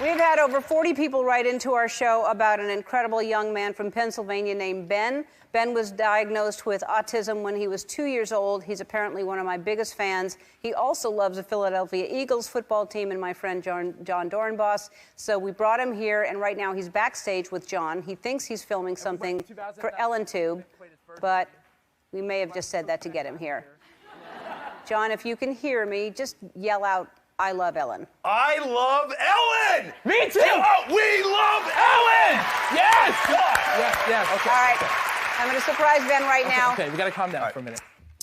We've had over 40 people write into our show about an incredible young man from Pennsylvania named Ben. Ben was diagnosed with autism when he was 2 years old. He's apparently one of my biggest fans. He also loves the Philadelphia Eagles football team and my friend John Dorenbos. So we brought him here, and right now he's backstage with John. He thinks he's filming something for Ellen Tube, but we may have just said that to get him here. John, if you can hear me, just yell out, "I love Ellen." I love Ellen! Me too! We love Ellen! Yes! Yes, okay. All right. I'm going to surprise Ben right now. Okay, we got to calm down for a minute.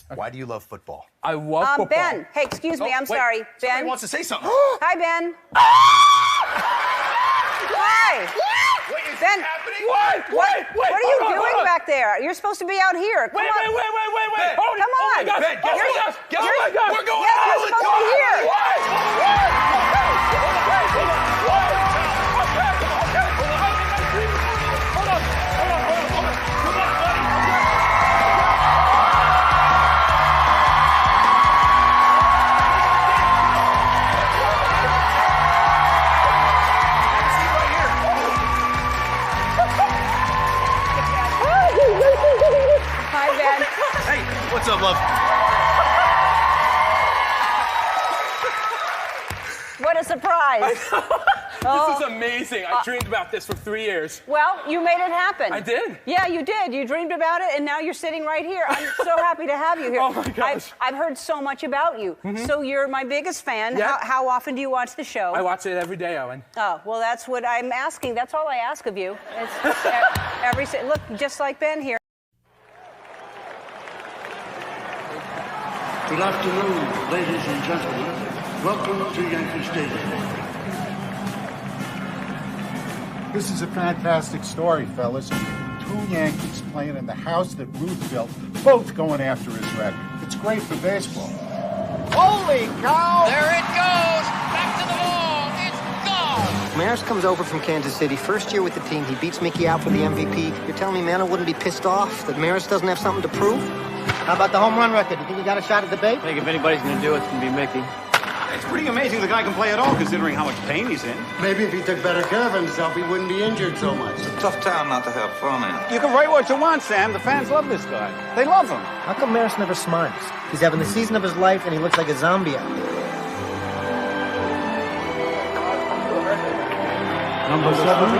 Okay. Why do you love football? I love football. Ben. Hey, excuse me. I'm sorry. Somebody Ben. wants to say something. Hi, Ben. Hi. Wait, is Ben. this happening? Wait, What are you hold doing on. back there? You're supposed to be out here. Come Wait. on. Hold it. Come Oh my on. gosh. Ben, guess oh my what? gosh. Guess oh what? my gosh. We're going Yes, out you're with supposed to be here. Hi, Ben. Hey, what's up, love? What a surprise. This is amazing. I dreamed about this for 3 years. Well, you made it happen. I did. Yeah, you did. You dreamed about it, and now you're sitting right here. I'm so happy to have you here. Oh, my gosh. I've heard so much about you. So you're my biggest fan. Yeah. How often do you watch the show? I watch it every day, Owen. Oh, well, that's what I'm asking. That's all I ask of you. Look, just like Ben here. Good afternoon, ladies and gentlemen. Welcome to Yankee Stadium. This is a fantastic story, fellas. Two Yankees playing in the house that Ruth built, both going after his record. It's great for baseball. Holy cow! There it goes. Back to the wall. It's gone. Maris comes over from Kansas City, first year with the team. He beats Mickey out for the MVP. You're telling me Mantle wouldn't be pissed off that Maris doesn't have something to prove? How about the home run record? You think you got a shot at the bait? I think if anybody's going to do it, it's going to be Mickey. It's pretty amazing the guy can play at all, considering how much pain he's in. Maybe if he took better care of himself, he wouldn't be injured so much. It's a tough town not to have fun in. You can write what you want, Sam. The fans love this guy. They love him. How come Maris never smiles? He's having the season of his life, and he looks like a zombie out there. Number 7,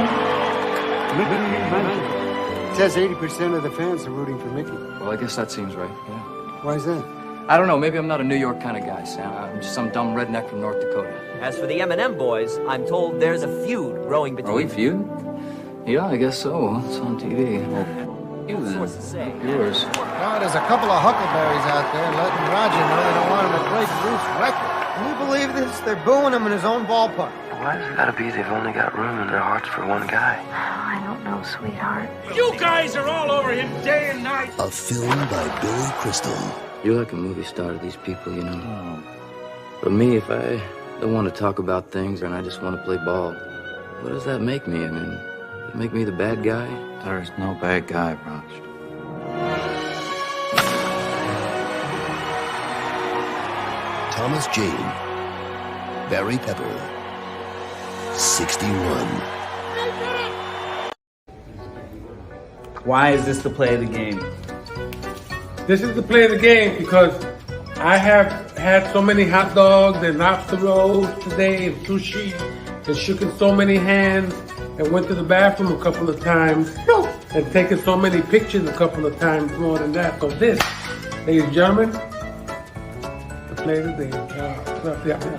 Mickey Mantle. It says 80% of the fans are rooting for Mickey. Well, I guess that seems right, yeah. Why is that? I don't know. Maybe I'm not a New York kind of guy, Sam. I'm just some dumb redneck from North Dakota. As for the M&M boys, I'm told there's a feud growing between Are we feud? Yeah, I guess so. It's on TV. Well, What's to say? yours. Now, there's a couple of huckleberries out there letting Roger know they don't want him to break Ruth's record. Can you believe this? They're booing him in his own ballpark. Why does it gotta be they've only got room in their hearts for one guy? I don't know, sweetheart. You guys are all over him day and night. A film by Billy Crystal. You're like a movie star to these people, you know. But me, if I don't want to talk about things and I just want to play ball, what does that make me? I mean, does it make me the bad guy? There's no bad guy, Raj. Thomas Jane. Barry Pepper. 61. Why is this the play of the game? This is the play of the game because I have had so many hot dogs and lobster rolls today and sushi and shaken so many hands and went to the bathroom a couple of times and taken so many pictures a couple of times more than that. So this, ladies and gentlemen, the play of the game. Yeah.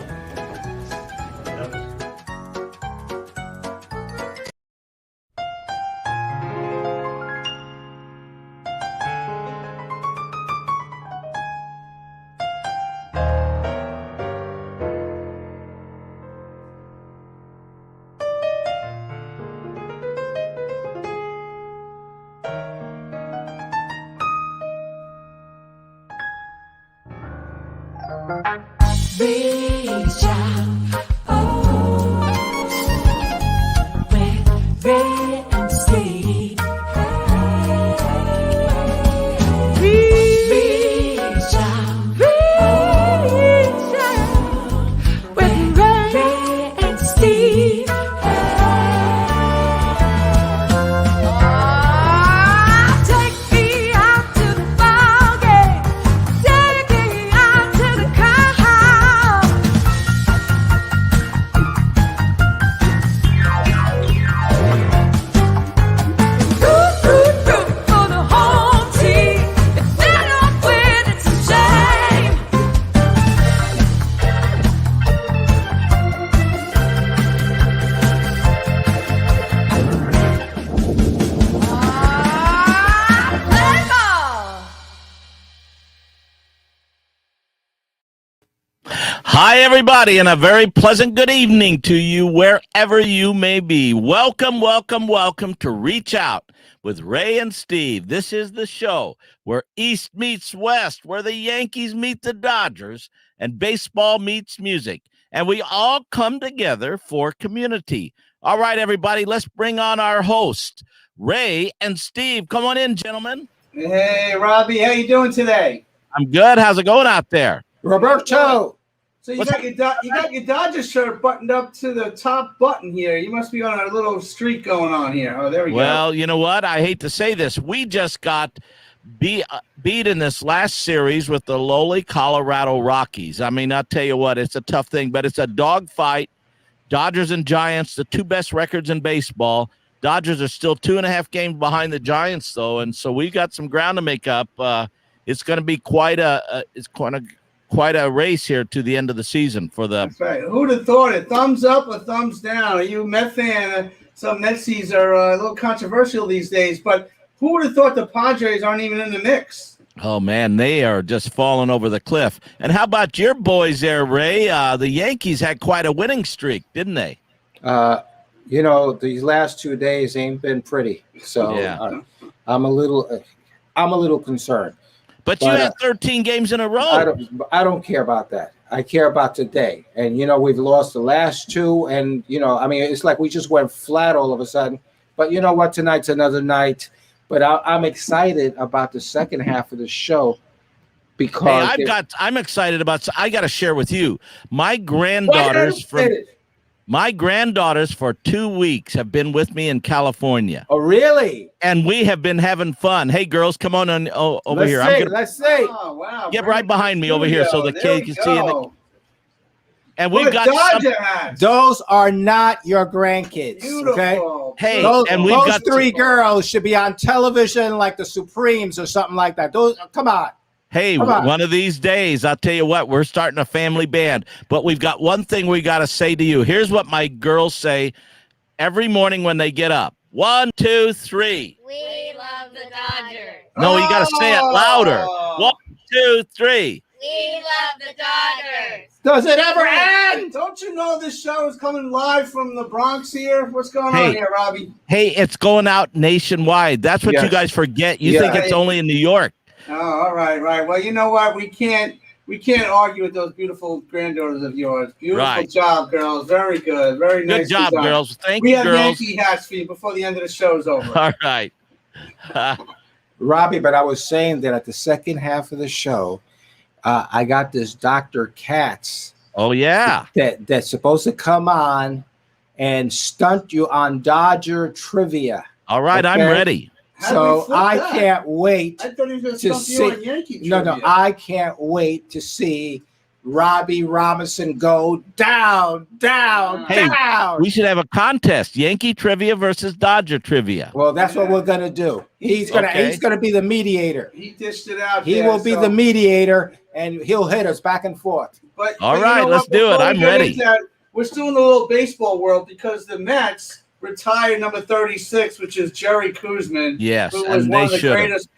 Reach out, oh, wait and see. Reach out, wait and see. everybody, and a very pleasant good evening to you wherever you may be. Welcome, welcome, welcome to Reach Out with Ray and Steve. This is the show where East meets West, where the Yankees meet the Dodgers, and baseball meets music. And we all come together for community. All right, everybody, let's bring on our host, Ray and Steve. Come on in, gentlemen. Hey, Robbie, how you doing today? I'm good. How's it going out there? Roberto. So you got your Dodgers shirt buttoned up to the top button here. You must be on a little streak going on here. Oh, there we go. Well, you know what? I hate to say this. We just got beat in this last series with the lowly Colorado Rockies. I mean, I'll tell you what, it's a tough thing, but it's a dogfight. Dodgers and Giants, the two best records in baseball. Dodgers are still 2.5 games behind the Giants, though, and so we got some ground to make up. It's going to be quite a race here to the end of the season for the. That's right. Who'd have thought it? Thumbs up or thumbs down? Are you a Met fan? Some Metsies are a little controversial these days, but who would have thought the Padres aren't even in the mix? Oh, man, they are just falling over the cliff. And how about your boys there, Ray? The Yankees had quite a winning streak, didn't they? These last 2 days ain't been pretty. So yeah. I'm a little concerned. But you had 13 games in a row. I don't care about that. I care about today. And, we've lost the last two. And, it's like we just went flat all of a sudden. But you know what? Tonight's another night. But I'm excited about the second half of the show because I'm excited about. I got to share with you. My granddaughters for 2 weeks have been with me in California. Oh, really? And we have been having fun. Hey, girls, come on over here. Let's see. Oh, wow. Get right behind me over here so the kids can see it. And we've got those are not your grandkids. Beautiful. Okay. Hey, those we've got three girls should be on television like the Supremes or something like that. Come on. Hey, one of these days, I'll tell you what, we're starting a family band. But we've got one thing we got to say to you. Here's what my girls say every morning when they get up. 1, 2, 3. We love the Dodgers. No, you got to say it louder. 1, 2, 3. We love the Dodgers. Does it ever end? Don't you know this show is coming live from the Bronx here? What's going on here, Robbie? Hey, it's going out nationwide. That's what you guys forget. You think it's only in New York. Oh, all right. Well, you know what? We can't argue with those beautiful granddaughters of yours. Beautiful job, girls. Very good. Very nice. Good job, design. girls. Thank you, girls. We have Yankee hats for you before the end of the show's over. All right. Robbie, but I was saying that at the second half of the show, I got this Dr. Katz. Oh, yeah. That's supposed to come on and stunt you on Dodger trivia. All right, I'm ready. So I can't wait I thought he was going to to stump you on see. Yankee No, trivia. I can't wait to see Robbie Robinson go down. Hey, we should have a contest: Yankee trivia versus Dodger trivia. Well, that's what we're gonna do. He's gonna be the mediator. He dished it out. He will be the mediator, and he'll hit us back and forth. But all you right, know let's what? do it. Before we I'm get ready. into that, we're still in the little baseball world because the Mets retired number 36, which is Jerry Koosman. Yes, who was and one they of the greatest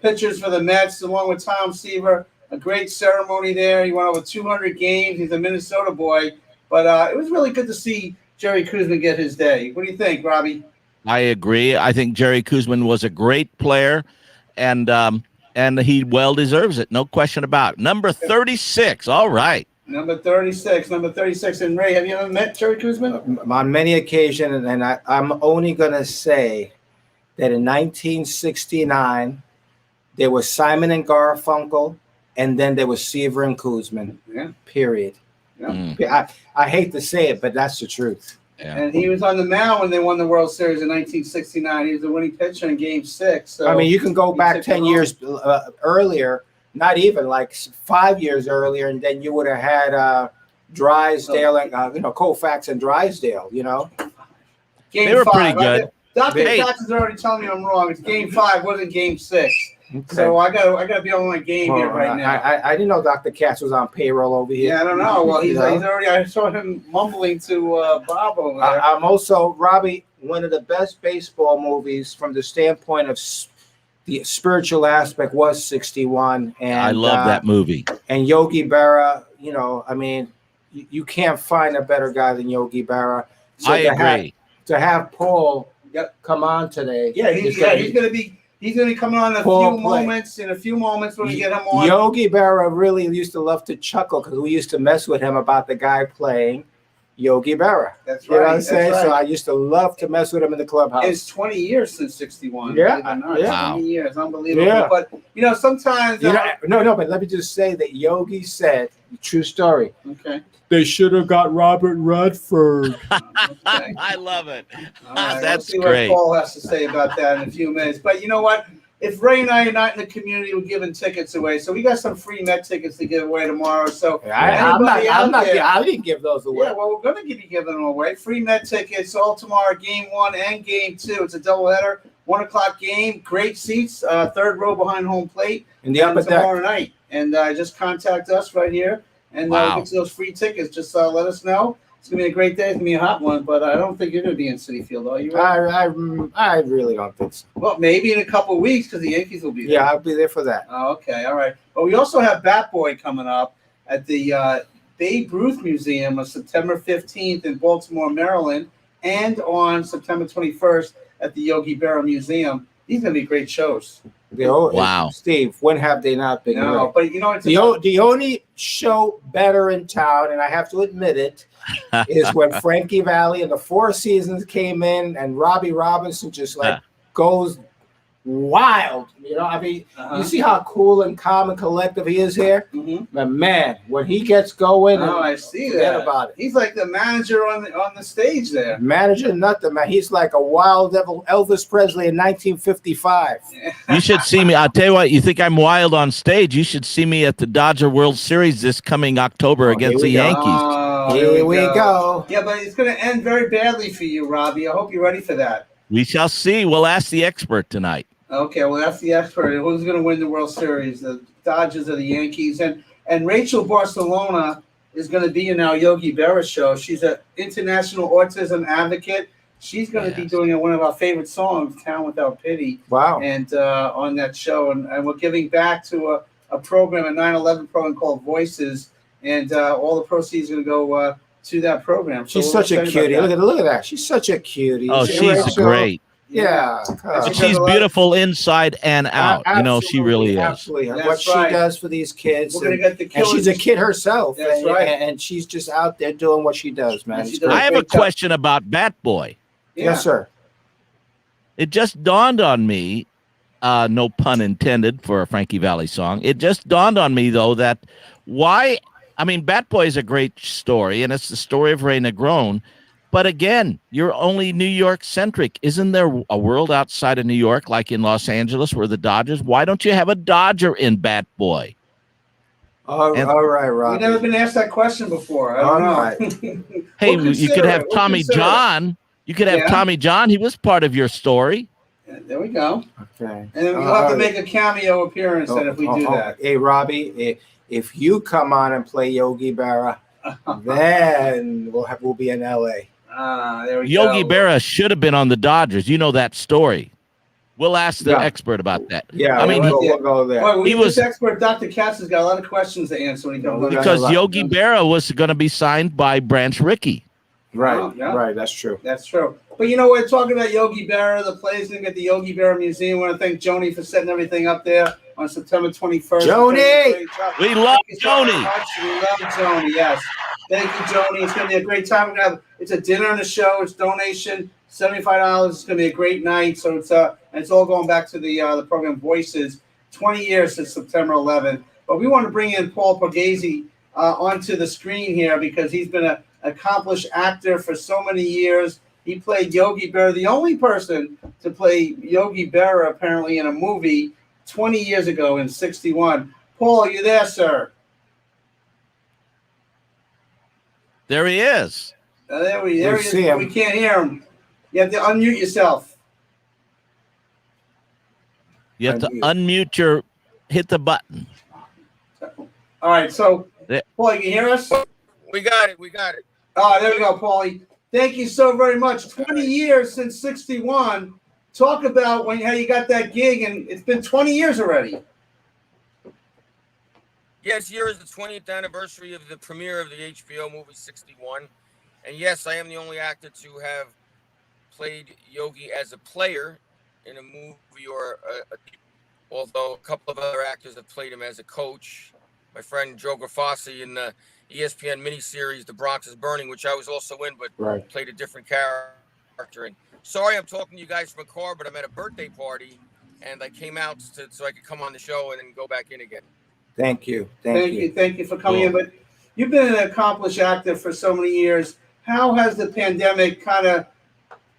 pitchers for the Mets, along with Tom Seaver. A great ceremony there. He went over 200 games. He's a Minnesota boy. But it was really good to see Jerry Koosman get his day. What do you think, Robbie? I agree. I think Jerry Koosman was a great player, and he well deserves it. No question about it. Number 36. All right. Number 36. And Ray, have you ever met Jerry Koosman? On many occasions, and I'm only going to say that in 1969, there was Simon and Garfunkel, and then there was Seaver and Koosman. Yeah. Period. Yeah. I hate to say it, but that's the truth. Yeah. And he was on the mound when they won the World Series in 1969. He was the winning pitcher in Game 6. So I mean, you can go back 10 years earlier, not even like 5 years earlier, and then you would have had Drysdale and Koufax and Drysdale. Game they were 5, pretty good. Dr. Katz is already telling me I'm wrong. It's Game 5, wasn't Game 6. Okay. So I got be on my game here right now. I didn't know Dr. Katz was on payroll over here. Yeah, I don't know. Well, he's already. I saw him mumbling to Bob over there. I'm also, Robbie, one of the best baseball movies from the standpoint of the spiritual aspect was 61. And I love that movie. And Yogi Berra, you can't find a better guy than Yogi Berra. So I agree. To have Paul come on today. Yeah, he's gonna be coming on in a few moments. In a few moments, when we get him on. Yogi Berra really used to love to chuckle because we used to mess with him about the guy playing Yogi Berra. That's You know right. what I'm saying? That's So right. I used to love to mess with him in the clubhouse. It's 20 years since 61. Yeah, believe it or not. yeah. 20 years, unbelievable. Yeah. But sometimes. No, but let me just say that Yogi said, true story. Okay. They should have got Robert Redford. I love it. All right, That's we'll see great. what Paul has to say about that in a few minutes. But you know what? If Ray and I are not in the community, we're giving tickets away. So we got some free Met tickets to give away tomorrow. So I didn't give those away. Yeah, well, we're going to be giving them away. Free Met tickets all tomorrow, game 1 and game 2. It's a doubleheader, 1 o'clock game. Great seats, third row behind home plate. In the upper deck. Tomorrow night. And just contact us right here. And we'll get you those free tickets. Just let us know. It's going to be a great day. It's going to be a hot one. But I don't think you're going to be in Citi Field, are you? I really don't think so. Well, maybe in a couple of weeks because the Yankees will be there. Yeah, I'll be there for that. Oh, okay, all right. But we also have Bat Boy coming up at the Babe Ruth Museum on September 15th in Baltimore, Maryland, and on September 21st at the Yogi Berra Museum. These are going to be great shows. Wow. Steve, when have they not been No, great? but you know, it's The only show better in town, and I have to admit it, is when Frankie Valli and the Four Seasons came in and Robbie Robinson just goes wild. You know, I mean, you see how cool and calm and collective he is here? But man, when he gets going, I see forget that. about it. He's like the manager on the stage there. Manager, nothing, man. He's like a wild devil Elvis Presley in 1955. You should see me. I'll tell you what, you think I'm wild on stage. You should see me at the Dodger World Series this coming October against the Yankees. Oh, Here we go. Yeah, but it's going to end very badly for you, Robbie. I hope you're ready for that. We shall see. We'll ask the expert tonight. Okay, well, that's the expert. Who's going to win the World Series, the Dodgers or the Yankees? And Rachel Barcelona is going to be in our Yogi Berra show. She's an international autism advocate. She's going to be doing one of our favorite songs, Town Without Pity. Wow. And on that show. And we're giving back to a program, a 9/11 program called Voices. And all the proceeds are going to go to that program. So She's we're such a excited about cutie. that. Look at that. She's such a cutie. Oh, she's great. Yeah. And she's beautiful inside and out. You know, she really is. Absolutely. That's What she right. does for these kids. We're gonna get the and she's a killers. kid herself. That's right. And she's just out there doing what she does, man. It's I have a great. question about Bat Boy. Yes, sir. It just dawned on me, no pun intended for a Frankie Valli song. It just dawned on me, though, that Bat Boy is a great story, and it's the story of Ray Negron. But again, you're only New York centric. Isn't there a world outside of New York, like in Los Angeles, where the Dodgers? Why don't you have a Dodger in Bat Boy? All right, Rob. We've never been asked that question before. I don't know. Hey, We'll you could consider have it. We'll Tommy consider it. John. You could have Yeah. Tommy John. He was part of your story. There we go. Okay. And then we'll have to make a cameo appearance then if we do that. Hey, Robbie, if you come on and play Yogi Berra, then we'll be in LA. There we Yogi go. Berra should have been on the Dodgers. You know that story. We'll ask the expert about that. Yeah, I mean, we'll go there. Well, he was this expert, Dr. Katz, has got a lot of questions to answer when he comes on. because Yogi Berra was going to be signed by Branch Rickey. Right, Oh, yeah. right. That's true. That's true. But you know, we're talking about Yogi Berra. The players going to get the Yogi Berra Museum. I want to thank Joni for setting everything up there on September 21st. Joni! We love Thank you so Joni. much. We love Joni, yes. Thank you, Joni. It's going to be a great time. We're gonna have, it's a dinner and a show. It's donation, $75. It's going to be a great night. So it's all going back to the program Voices, 20 years since September 11th. But we want to bring in Paul Borghese onto the screen here because he's been an accomplished actor for so many years. He played Yogi Berra, the only person to play Yogi Berra apparently in a movie 20 years ago in 61. Paul, are you there, sir? There he is. There he is. see him. We can't hear him. You have to unmute yourself. You have to unmute hit the button. All right, so There. Paul, you can hear us? We got it. We got it. Oh, there we go, Paulie. Thank you so very much. 20 years since 61. Talk about how you got that gig, and it's been 20 years already. Yes, here is the 20th anniversary of the premiere of the HBO movie 61. And yes, I am the only actor to have played Yogi as a player in a movie although a couple of other actors have played him as a coach. My friend Joe Grafasi in the ESPN miniseries The Bronx is Burning, which I was also in, but played a different character in. Sorry, I'm talking to you guys from a car, but I'm at a birthday party, and I came out so I could come on the show and then go back in again. Thank you. Thank you for coming in. But you've been an accomplished actor for so many years. How has the pandemic kind of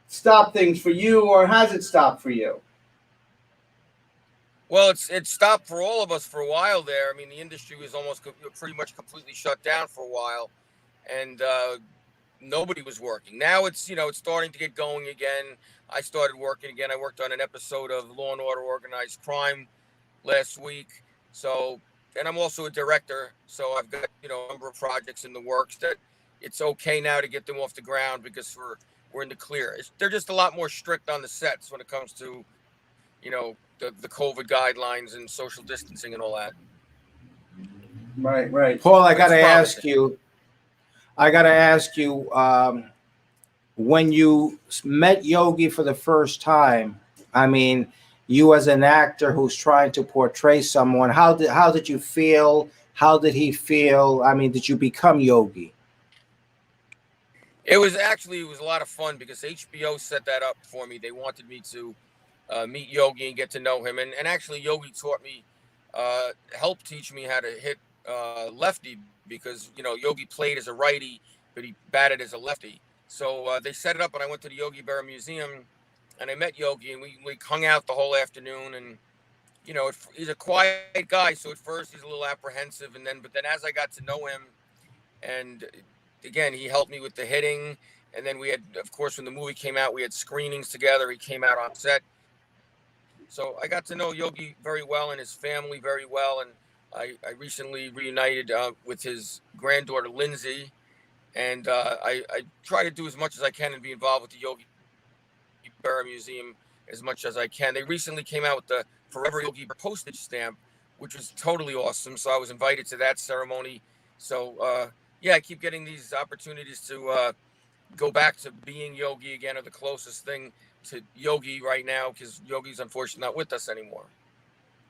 stopped things for you, or has it stopped for you? Well, it stopped for all of us for a while there. I mean, the industry was almost pretty much completely shut down for a while, and nobody was working. Now it's starting to get going again. I started working again. I worked on an episode of Law and Order Organized Crime last week. So, and I'm also a director. So I've got a number of projects in the works that it's okay now to get them off the ground because we're in the clear. They're just a lot more strict on the sets when it comes to the COVID guidelines and social distancing and all that. Right. Paul, I got to ask you, when you met Yogi for the first time, I mean, you as an actor who's trying to portray someone, how did you feel? How did he feel? I mean, did you become Yogi? It was a lot of fun because HBO set that up for me. They wanted me to meet Yogi and get to know him. And actually, Yogi taught me, helped teach me how to hit lefty because, Yogi played as a righty, but he batted as a lefty. So they set it up, and I went to the Yogi Berra Museum, and I met Yogi, and we hung out the whole afternoon. And, he's a quiet guy, so at first he's a little apprehensive. But then as I got to know him, and again, he helped me with the hitting. And then we had, of course, when the movie came out, we had screenings together. He came out on set. So I got to know Yogi very well and his family very well. And I recently reunited with his granddaughter, Lindsay. And I try to do as much as I can and be involved with the Yogi Berra Museum as much as I can. They recently came out with the Forever Yogi postage stamp, which was totally awesome. So I was invited to that ceremony. So, I keep getting these opportunities to go back to being Yogi again, or the closest thing to Yogi right now, because Yogi's unfortunately not with us anymore.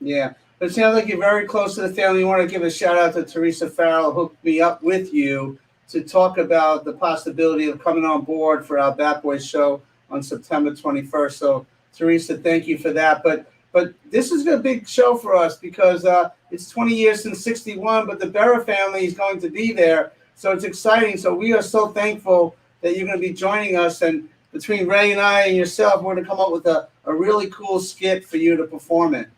Yeah, but it sounds like you're very close to the family. You want to give a shout out to Teresa Farrell, who hooked me up with you to talk about the possibility of coming on board for our Bat Boys show on September 21st. So, Teresa, thank you for that. But this is a big show for us because it's 20 years since 61, but the Berra family is going to be there. So it's exciting. So we are so thankful that you're going to be joining us. And between Ray and I and yourself, we're going to come up with a really cool skit for you to perform in.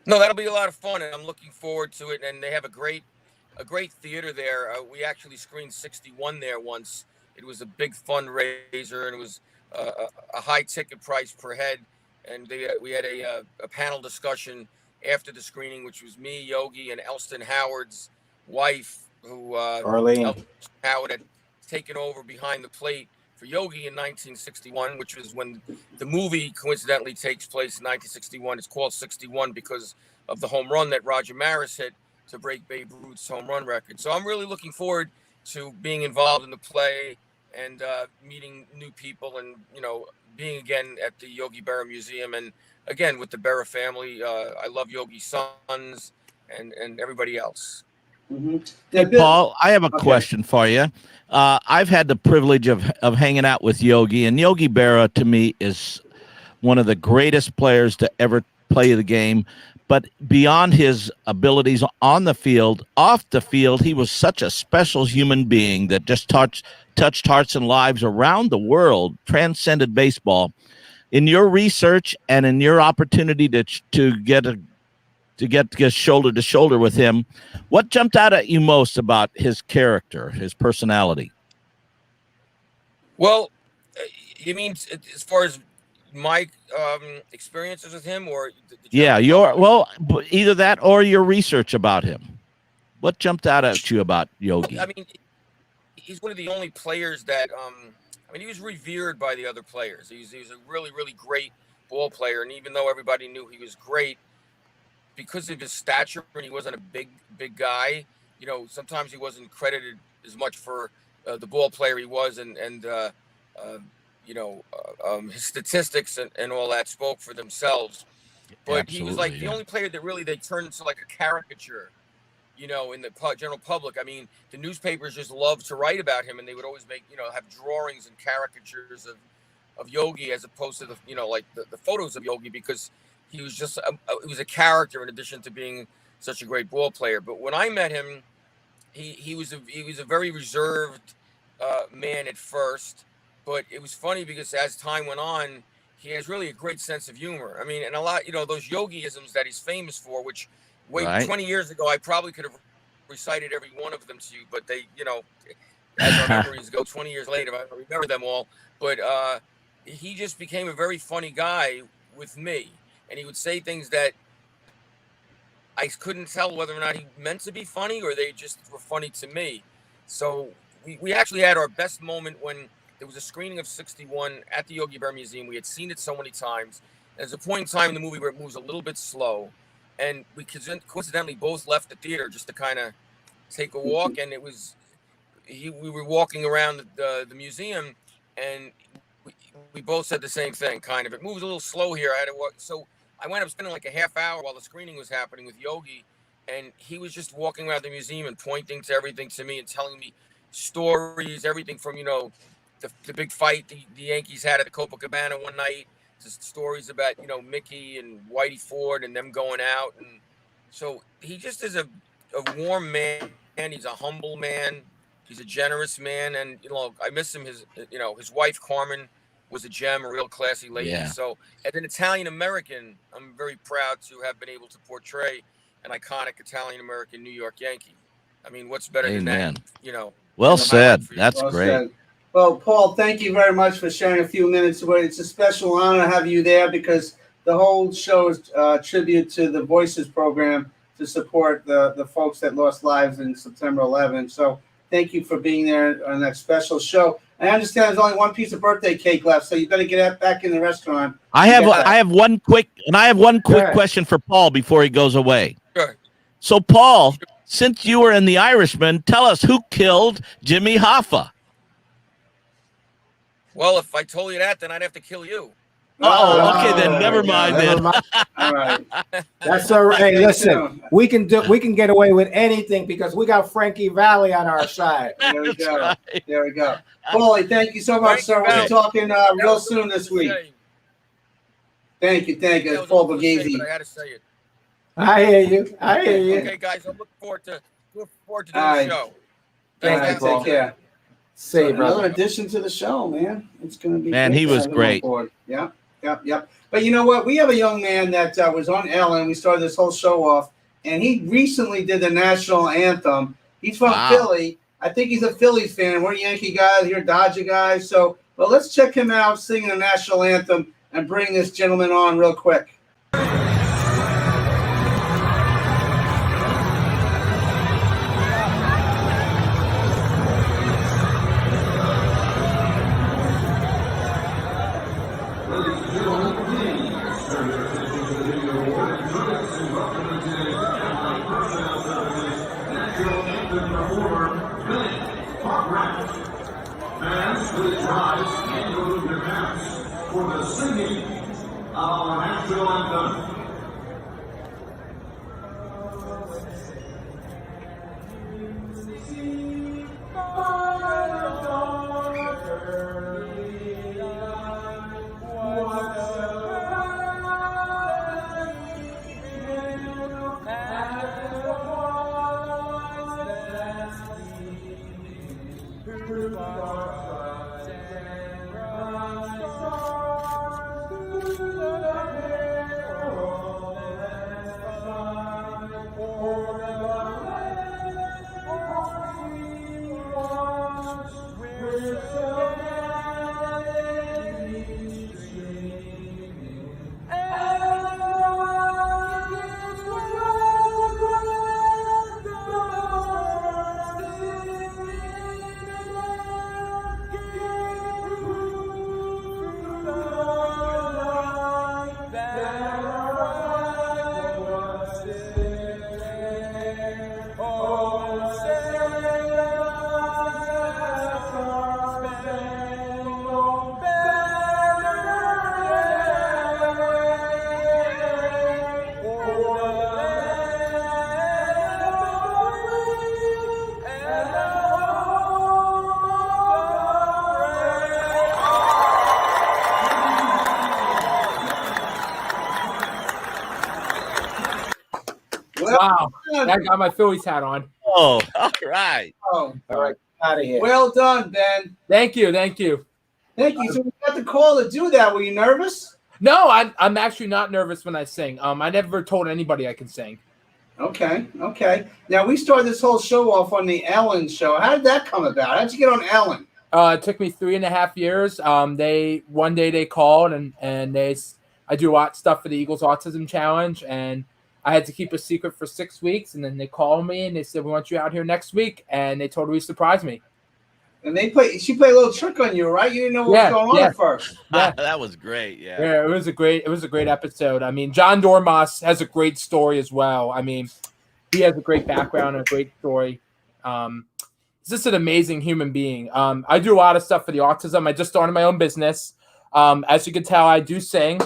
No, that'll be a lot of fun, and I'm looking forward to it. And they have a great theater there. We actually screened 61 there once. It was a big fundraiser, and it was a high ticket price per head. And we had a panel discussion after the screening, which was me, Yogi, and Elston Howard's wife, who Arlene Elston Howard had taken over behind the plate for Yogi in 1961, which was when the movie coincidentally takes place in 1961. It's called 61 because of the home run that Roger Maris hit to break Babe Ruth's home run record. So I'm really looking forward to being involved in the play and meeting new people and, being again at the Yogi Berra Museum and again with the Berra family. I love Yogi's sons and everybody else. Mm-hmm. Hey, Paul, I have a question for you. I've had the privilege of hanging out with Yogi, and Yogi Berra to me is one of the greatest players to ever play the game. But beyond his abilities on the field, off the field, he was such a special human being that just touched hearts and lives around the world, transcended baseball. In your research and in your opportunity to get shoulder to shoulder with him, what jumped out at you most about his character, his personality? Well, you mean as far as my experiences with him, or either that or your research about him. What jumped out at you about Yogi? I mean, he's one of the only players that he was revered by the other players. He was a really, really great ball player, and even though everybody knew he was great, because of his stature, and he wasn't a big guy, you know, sometimes he wasn't credited as much for the ball player he was, and you know, his statistics and all that spoke for themselves. But he was like the only player that really they turned into like a caricature, you know, in the general public. I mean, the newspapers just loved to write about him, and they would always make, you know, have drawings and caricatures of Yogi as opposed to the, you know, like the photos of Yogi, because he was just he was a character in addition to being such a great ball player. But when I met him, he was a very reserved man at first, but it was funny because as time went on, he has really a great sense of humor. I mean, and a lot, you know, those yogiisms that he's famous for, which 20 years ago I probably could have recited every one of them to you, but they, you know, as our memories go, 20 years later, I don't remember them all. But he just became a very funny guy with me, and he would say things that I couldn't tell whether or not he meant to be funny or they just were funny to me. So we actually had our best moment when there was a screening of 61 at the Yogi Berra Museum. We had seen it so many times. There's a point in time in the movie where it moves a little bit slow, and we coincidentally both left the theater just to kind of take a walk. And it was we were walking around the museum, and we both said the same thing. Kind of, it moves a little slow here. I had to walk, so I wound up spending like a half hour while the screening was happening with Yogi, and he was just walking around the museum and pointing to everything to me and telling me stories, everything from, you know, the big fight the Yankees had at the Copacabana one night, to stories about, you know, Mickey and Whitey Ford and them going out. And so he just is a warm man, and he's a humble man. He's a generous man, and, you know, I miss him. His wife Carmen was a gem, a real classy lady. Yeah. So as an Italian American, I'm very proud to have been able to portray an iconic Italian American New York Yankee. I mean, what's better than that? You know. Well said. That's great. Said. Well, Paul, thank you very much for sharing a few minutes. It's a special honor to have you there, because the whole show is a tribute to the Voices program to support the folks that lost lives in September 11th. So thank you for being there on that special show. I understand there's only one piece of birthday cake left, so you better get back in the restaurant. I have one quick question for Paul before he goes away. Sure. So, Paul, since you were in The Irishman, tell us who killed Jimmy Hoffa. Well, if I told you that, then I'd have to kill you. Okay, then never mind. All right. That's all right. Hey, listen, we can get away with anything because we got Frankie Valli on our side. There we go. Right. There we go. Paulie, thank you so much, sir. We'll be talking real soon this week. Thank you. It's Paul Borghese. I had to say it. I hear you. Okay, guys, I'm looking forward to doing the show. Thank you. Take care. Say, another addition to the show, man. It's going to be. Man, he was great. Yep. But you know what? We have a young man that was on Ellen. We started this whole show off, and he recently did the national anthem. He's from Philly. I think he's a Phillies fan. We're Yankee guys. You're Dodger guys. So, well, let's check him out singing the national anthem and bring this gentleman on real quick. For the singing of our national anthem. Wow. I got my Phillies hat on. Oh, all right. Oh, all right. Out of here. Well done, Ben. Thank you. Thank you. Thank you. So we got the call to do that. Were you nervous? No, I'm actually not nervous when I sing. I never told anybody I can sing. Okay. Now we started this whole show off on the Ellen show. How did that come about? How'd you get on Ellen? It took me 3.5 years. One day they called and I do a lot of stuff for the Eagles Autism Challenge, and I had to keep a secret for 6 weeks, and then they called me and they said, we want you out here next week, and they totally surprised me. And she played a little trick on you, right? You didn't know what was going on at first. Yeah. That was great. Yeah, it was a great episode. I mean, John Dormouse has a great story as well. I mean, he has a great background and a great story. He's just an amazing human being. I do a lot of stuff for the autism. I just started my own business. As you can tell, I do sing,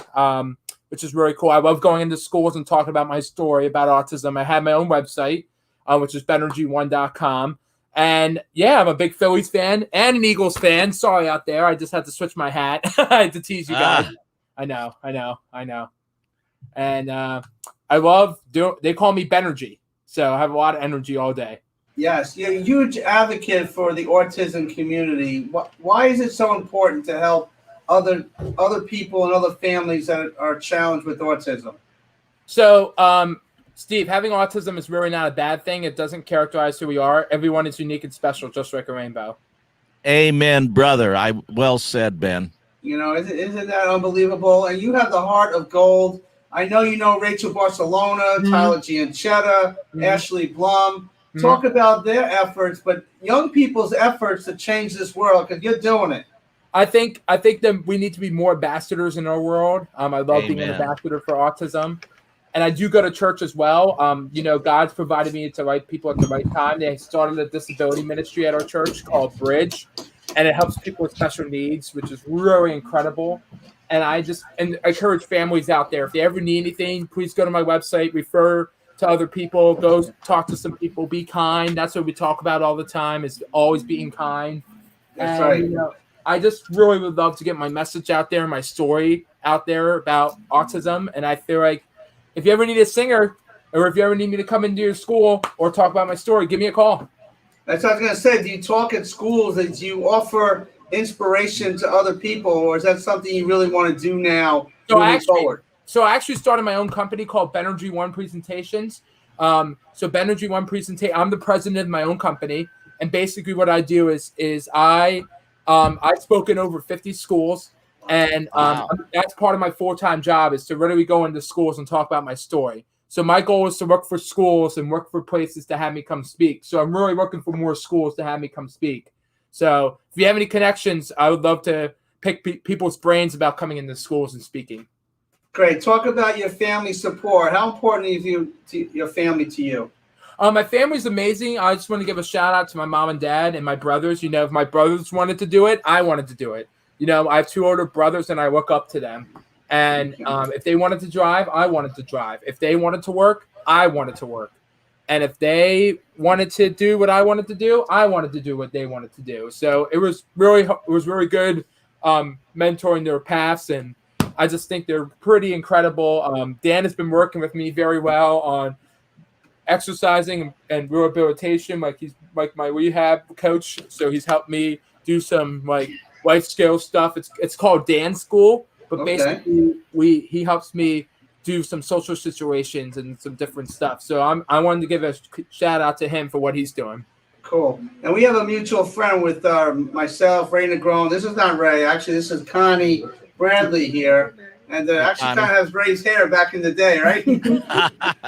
which is really cool. I love going into schools and talking about my story about autism. I have my own website, which is benergy1.com. And yeah, I'm a big Phillies fan and an Eagles fan. Sorry out there. I just had to switch my hat. I had to tease you guys. I know. And I love they call me Benergy. So I have a lot of energy all day. Yes, you're a huge advocate for the autism community. Why is it so important to help other people and other families that are challenged with autism? So, Steve, having autism is really not a bad thing. It doesn't characterize who we are. Everyone is unique and special, just like a rainbow. Amen, brother. Well said, Ben. You know, isn't that unbelievable? And you have the heart of gold. I know you know Rachel Barcelona, Tyler Gianchetta, Ashley Blum. Talk about their efforts, but young people's efforts to change this world, because you're doing it. I think that we need to be more ambassadors in our world. I love being an ambassador for autism. And I do go to church as well. You know, God's provided me to right people at the right time. They started a disability ministry at our church called Bridge, and it helps people with special needs, which is really incredible. And I encourage families out there, if they ever need anything, please go to my website, refer to other people, go talk to some people, be kind. That's what we talk about all the time, is always being kind. That's right. You know, I just really would love to get my message out there, my story out there about autism. And I feel like if you ever need a singer, or if you ever need me to come into your school or talk about my story, give me a call. That's what I was going to say. Do you talk at schools? Do you offer inspiration to other people, or is that something you really want to do now moving forward? So I actually started my own company called Benergy One Presentations. So Benergy One Presentation, I'm the president of my own company. And basically what I do is I've spoken over 50 schools. And that's part of my full-time job, is to really go into schools and talk about my story. So my goal is to work for schools and work for places to have me come speak. So I'm really looking for more schools to have me come speak. So if you have any connections, I would love to pick people's brains about coming into schools and speaking. Great. Talk about your family support. How important is your family to you? My family's amazing. I just want to give a shout out to my mom and dad and my brothers. You know, if my brothers wanted to do it, I wanted to do it. You know, I have 2 older brothers and I look up to them. And if they wanted to drive, I wanted to drive. If they wanted to work, I wanted to work. And if they wanted to do what I wanted to do, I wanted to do what they wanted to do. So it was really good mentoring their paths, and I just think they're pretty incredible. Dan has been working with me very well on exercising and rehabilitation. Like he's like my rehab coach, so he's helped me do some like life skills stuff. It's called Dan School, but basically he helps me do some social situations and some different stuff. So I wanted to give a shout out to him for what he's doing. Cool. And we have a mutual friend with myself, Ray Negron. This is not Ray. Actually, this is Connie Bradley here. And actually kind of has Ray's hair back in the day, right?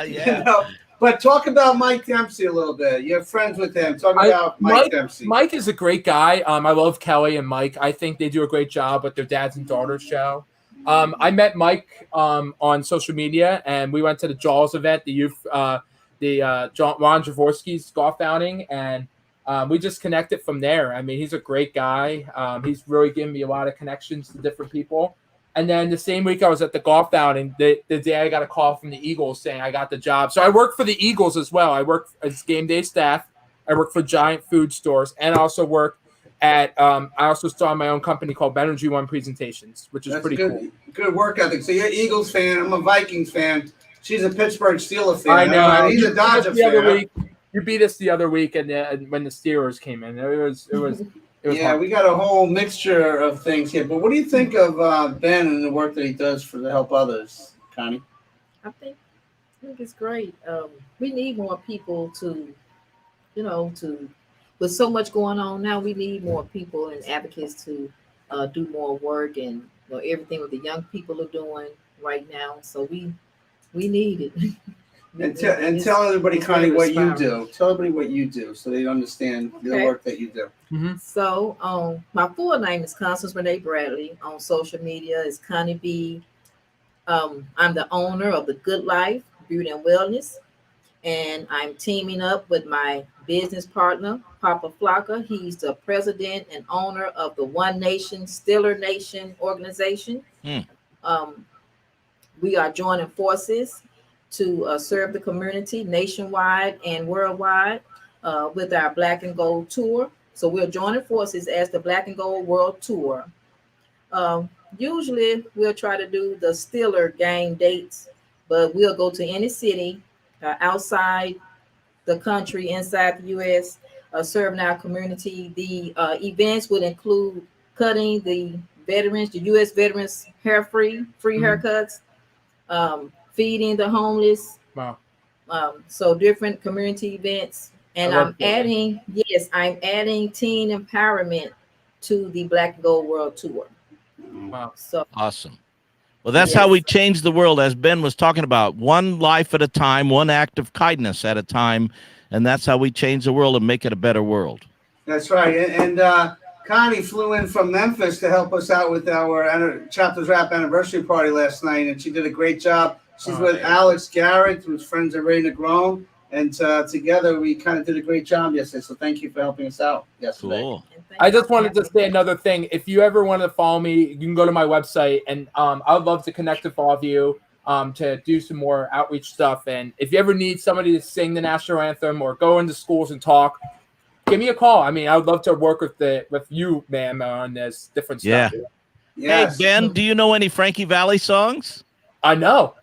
Yeah. You know? But talk about Mike Dempsey a little bit. You're friends with him. Talk about Mike Dempsey. Mike is a great guy. I love Kelly and Mike. I think they do a great job with their dads and daughters show. I met Mike on social media, and we went to the Jaws event, the Ron Jaworski's golf outing, and we just connected from there. I mean, he's a great guy. He's really given me a lot of connections to different people. And then the same week I was at the golf outing, the day I got a call from the Eagles saying I got the job. So I work for the Eagles as well. I work as game day staff. I work for Giant Food Stores, and I also work at I also started my own company called Benergy One Presentations, which is pretty cool. Good work ethic. So you're an Eagles fan. I'm a Vikings fan. she's a Pittsburgh Steelers fan. I know. He's a Dodger the other fan. week. You beat us the other week, and when the Steelers came in, it was Yeah, hard. we got a whole mixture of things here. But what do you think of Ben and the work that he does to help others, Connie? I think it's great. We need more people to with so much going on now, we need more people and advocates to do more work and everything what the young people are doing right now. So we need it. And tell everybody, Connie, what you do. Tell everybody what you do so they understand the work that you do. So my full name is Constance Renee Bradley. On social media is Connie B. I'm the owner of The Good Life Beauty and Wellness, and I'm teaming up with my business partner, Papa Flocka. He's the president and owner of the One Nation Steeler Nation organization. We are joining forces to serve the community nationwide and worldwide with our Black and Gold Tour. So we're joining forces as the Black and Gold World Tour. Usually we'll try to do the Steeler game dates, but we'll go to any city outside the country, inside the U.S., serving our community. The events would include cutting the veterans, the U.S. veterans hair free haircuts, feeding the homeless. Wow. So different community events. And I'm adding teen empowerment to the Black and Gold World Tour. Wow. So awesome. Well, that's how we change the world, as Ben was talking about. One life at a time, one act of kindness at a time. And that's how we change the world and make it a better world. That's right. And Connie flew in from Memphis to help us out with our Chapters Rap anniversary party last night, and she did a great job. She's with Alex Garrett, who's friends of Ray Negron, and together we kind of did a great job yesterday. So thank you for helping us out yesterday. Cool. I just wanted to say another thing. If you ever want to follow me, you can go to my website, and I would love to connect with all of you to do some more outreach stuff. And if you ever need somebody to sing the national anthem or go into schools and talk, give me a call. I mean, I would love to work with you, man, on this different stuff. Hey, Ben, do you know any Frankie Valli songs? I know.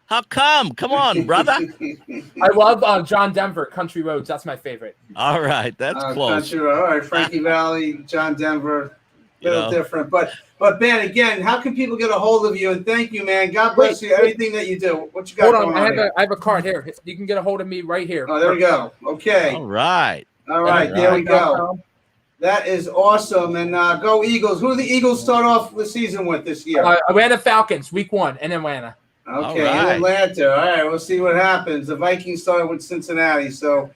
How come? Come on, brother. I love John Denver, Country Roads. That's my favorite. All right, that's close. Country Road. All right, Frankie Valli, John Denver, a little different. But Ben, again, how can people get a hold of you? And thank you, man. God bless you. Everything that you do. What you got Hold going on, on? I have a card here. You can get a hold of me right here. Oh, there we go. Okay. All right. There we go. That is awesome. And go Eagles. Who do the Eagles start off the season with this year? Atlanta Falcons, week 1 in Atlanta. Okay, in Atlanta. All right, we'll see what happens. The Vikings started with Cincinnati, so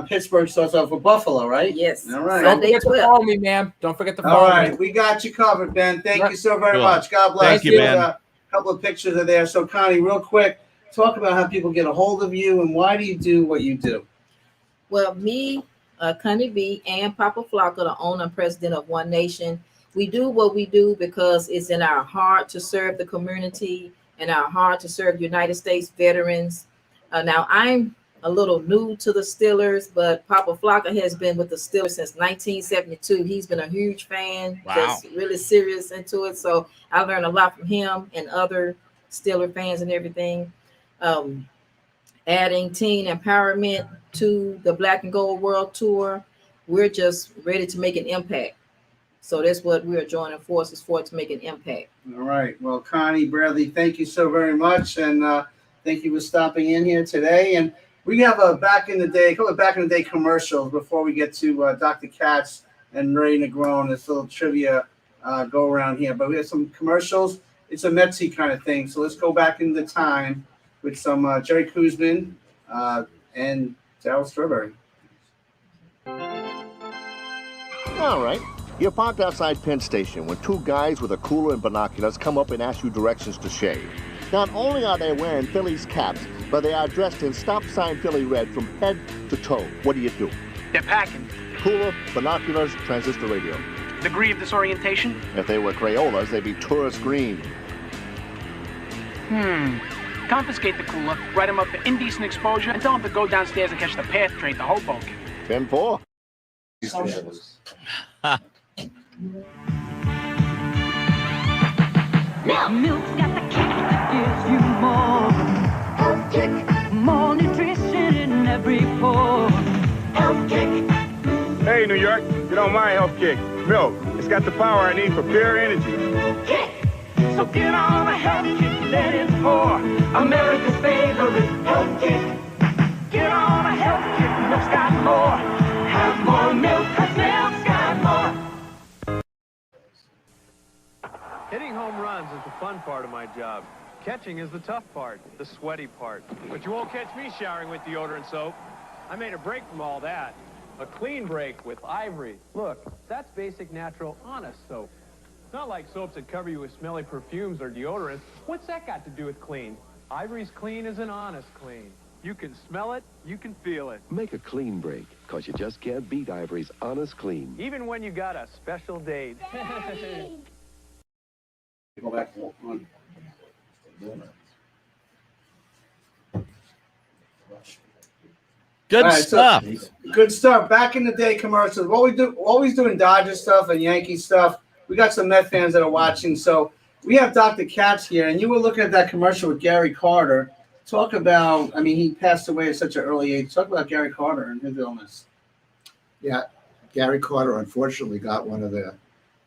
Pittsburgh starts off with Buffalo, right? Yes. All right. Don't forget to follow me, ma'am. Don't forget to follow All right, me. we got you covered, Ben. Thank you so very much. God bless. Thank you, Ben. A couple of pictures are there. So, Connie, real quick, talk about how people get a hold of you and why do you do what you do? Well, me, Connie B, and Papa Flocka, the owner and president of One Nation, we do what we do because it's in our heart to serve the community and our heart to serve United States veterans. Now, I'm a little new to the Steelers, but Papa Flocka has been with the Steelers since 1972. He's been a huge fan, just really serious into it. So I learned a lot from him and other Steeler fans and everything. Adding teen empowerment to the Black and Gold World Tour, we're just ready to make an impact. So that's what we are joining forces for, to make an impact. All right. Well, Connie Bradley, thank you so very much. And thank you for stopping in here today. And we have a couple of back in the day commercials before we get to Dr. Katz and Ray Negron, this little trivia go around here. But we have some commercials. It's a Metsy kind of thing. So let's go back into time with some Jerry Kuzman and Darryl Strawberry. All right. You're parked outside Penn Station when two guys with a cooler and binoculars come up and ask you directions to shave. Not only are they wearing Phillies caps, but they are dressed in stop sign Philly red from head to toe. What do you do? They're packing. Cooler, binoculars, transistor radio. Degree of disorientation? If they were Crayolas, they'd be tourist green. Confiscate the cooler, write them up for indecent exposure, and tell them to go downstairs and catch the PATH train to Hoboken. 10-4. Now milk's got the kick that gives you more. every pore. Health Kick. Hey, New York, get on my Health Kick. Milk. It's got the power I need for pure energy. Kick. So get on a Health Kick, let it pour. America's favorite Health Kick. Get on a Health Kick, milk's got more. Have more milk, 'cause milk's got more. Hitting home runs is the fun part of my job. Catching is the tough part, the sweaty part. But you won't catch me showering with deodorant soap. I made a break from all that. A clean break with Ivory. Look, that's basic, natural, honest soap. It's not like soaps that cover you with smelly perfumes or deodorants. What's that got to do with clean? Ivory's clean is an honest clean. You can smell it, you can feel it. Make a clean break, because you just can't beat Ivory's Honest Clean. Even when you got a special date. Go back to one. Good All right, stuff. So, good stuff. Back in the day commercials. What we do, always doing Dodger stuff and Yankee stuff. We got some Met fans that are watching. So we have Dr. Katz here, and you were looking at that commercial with Gary Carter. Talk about, I mean, he passed away at such an early age. Talk about Gary Carter and his illness. Yeah, Gary Carter unfortunately got one of the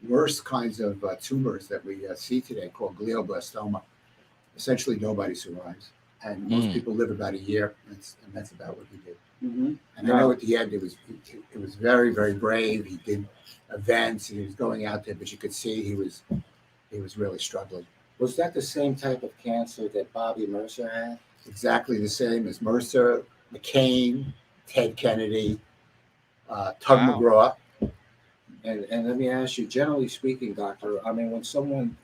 worst kinds of tumors that we see today called glioblastoma. Essentially, nobody survives. And most people live about a year, and that's about what he did. Mm-hmm. And I know at the end it was very, very brave. He did events and he was going out there, but you could see he was really struggling. Was that the same type of cancer that Bobby Mercer had? Exactly the same as Mercer, McCain, Ted Kennedy, Tug McGraw. And let me ask you, generally speaking, doctor, I mean, when someone,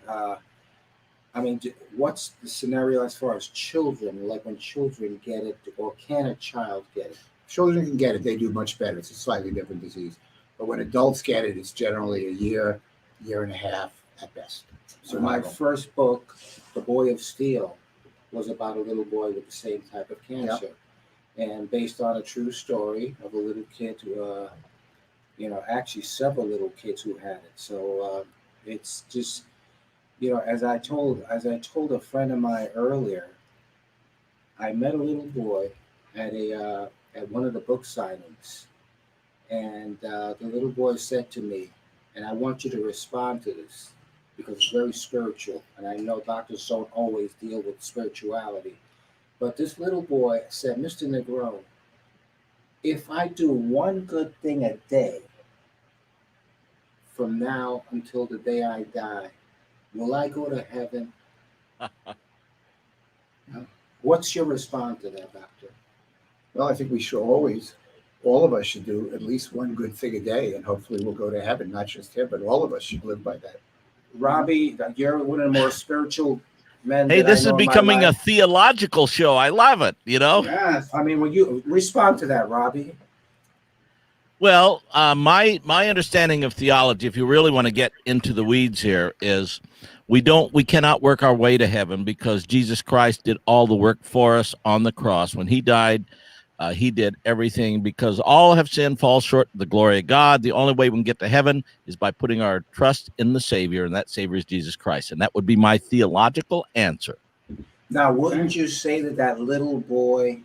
what's the scenario as far as children, like when children get it, or can a child get it? Children can get it. They do much better. It's a slightly different disease. But when adults get it, it's generally a year and a half at best. So my first book, The Boy of Steel, was about a little boy with the same type of cancer. Yep. And based on a true story of a little kid who, actually several little kids who had it. So it's just, as I told a friend of mine earlier, I met a little boy at one of the book signings, and the little boy said to me, and I want you to respond to this because it's very spiritual, and I know doctors don't always deal with spirituality, but this little boy said, Mr. Negron, if I do one good thing a day from now until the day I die, will I go to heaven? What's your response to that, doctor? Well, I think we should always, all of us should do at least one good thing a day, and hopefully we'll go to heaven, not just him, but all of us should live by that. Robbie, you're one of the more spiritual men. Hey, this is becoming a theological show. I love it, Yes. I mean, will you respond to that, Robbie? Well, my understanding of theology, if you really want to get into the weeds here, is we cannot work our way to heaven because Jesus Christ did all the work for us on the cross. When he died, he did everything because all have sinned, fall short of the glory of God. The only way we can get to heaven is by putting our trust in the Savior, and that Savior is Jesus Christ. And that would be my theological answer. Now, wouldn't you say that little boy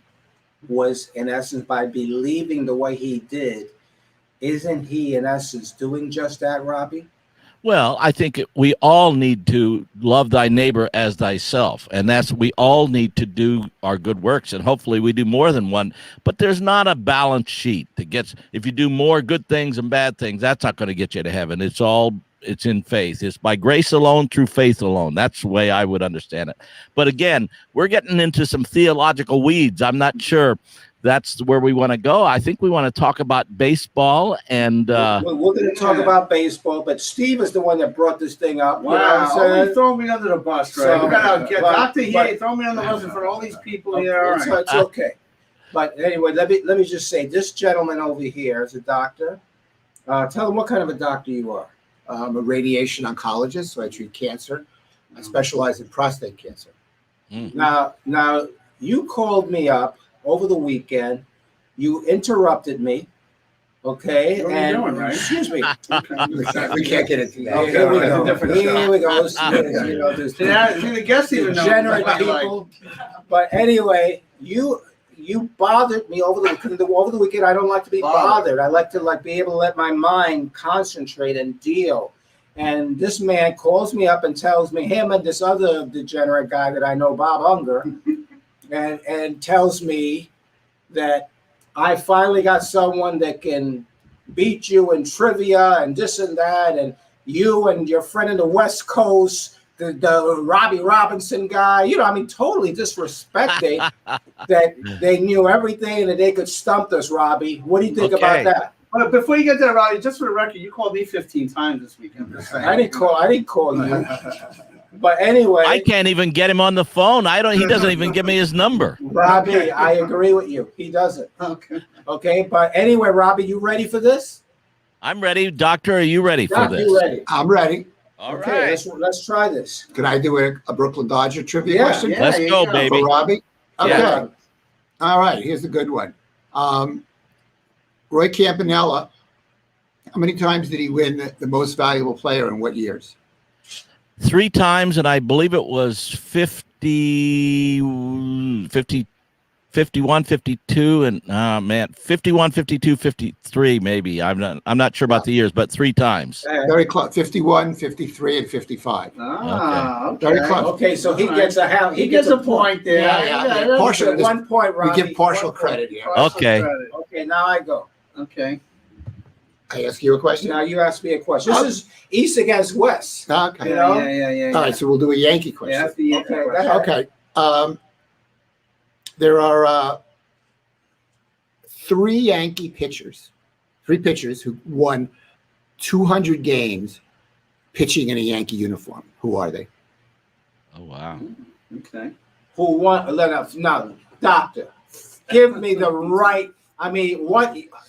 was, in essence, by believing the way he did, isn't he, in essence, doing just that, Robbie? Well, I think we all need to love thy neighbor as thyself, and we all need to do our good works, and hopefully we do more than one. But there's not a balance sheet that gets. If you do more good things and bad things, that's not going to get you to heaven. It's in faith. It's by grace alone, through faith alone. That's the way I would understand it. But again, we're getting into some theological weeds. I'm not sure that's where we want to go. I think we want to talk about baseball, and we're going to talk about baseball. But Steve is the one that brought this thing up. Wow, you throw me under the bus, right? We gotta get Doctor here. You throw me under the bus in front of all these people here. It's okay. But anyway, let me just say, this gentleman over here is a doctor. Tell him what kind of a doctor you are. I'm a radiation oncologist, so I treat cancer. I specialize in prostate cancer. Now, you called me up over the weekend. You interrupted me. Okay. What are you doing, right? Excuse me. We can't get into that. Okay, here we go. See, the guests even know. Degenerate people. But anyway, you you bothered me over the weekend. I don't like to be bothered. I like to be able to let my mind concentrate and deal. And this man calls me up and tells me, him and this other degenerate guy that I know, Bob Unger, and tells me that I finally got someone that can beat you in trivia and this and that, and you and your friend in the West Coast, the Robbie Robinson guy, totally disrespecting that they knew everything and that they could stump us, Robbie. What do you think about that? But before you get to that, Robbie, just for the record, you called me 15 times this weekend. I didn't call you. But anyway, I can't even get him on the phone. He doesn't even give me his number. Robbie, I agree with you. He doesn't. Okay. But anyway, Robbie, you ready for this? I'm ready. Doctor, are you ready for this? You ready? I'm ready. All Okay, right. let's try this. Can I do a Brooklyn Dodger trivia question? Yeah, let's go, baby. For Robbie? Okay. Yeah. All right, here's a good one. Roy Campanella, how many times did he win the most valuable player in what years? 3 times, and I believe it was 51, 52, and 51, 52, 53, maybe. I'm not sure about the years, but 3 times. Very close. 51, 53, and 55. Okay. Very close. Okay, so he gets He gets a point there. Yeah. Partial, 1 point, Robbie. we give partial credit here. Okay. Okay, now I go. Okay. I ask you a question? Now you ask me a question. This is East against West. Okay. Yeah. All right, so we'll do a Yankee question. Yeah, that's the Yankee question. Okay. There are 3 pitchers who won 200 games pitching in a Yankee uniform. Who are they? Oh, wow. Okay. Who won? Now, doctor, give me the right.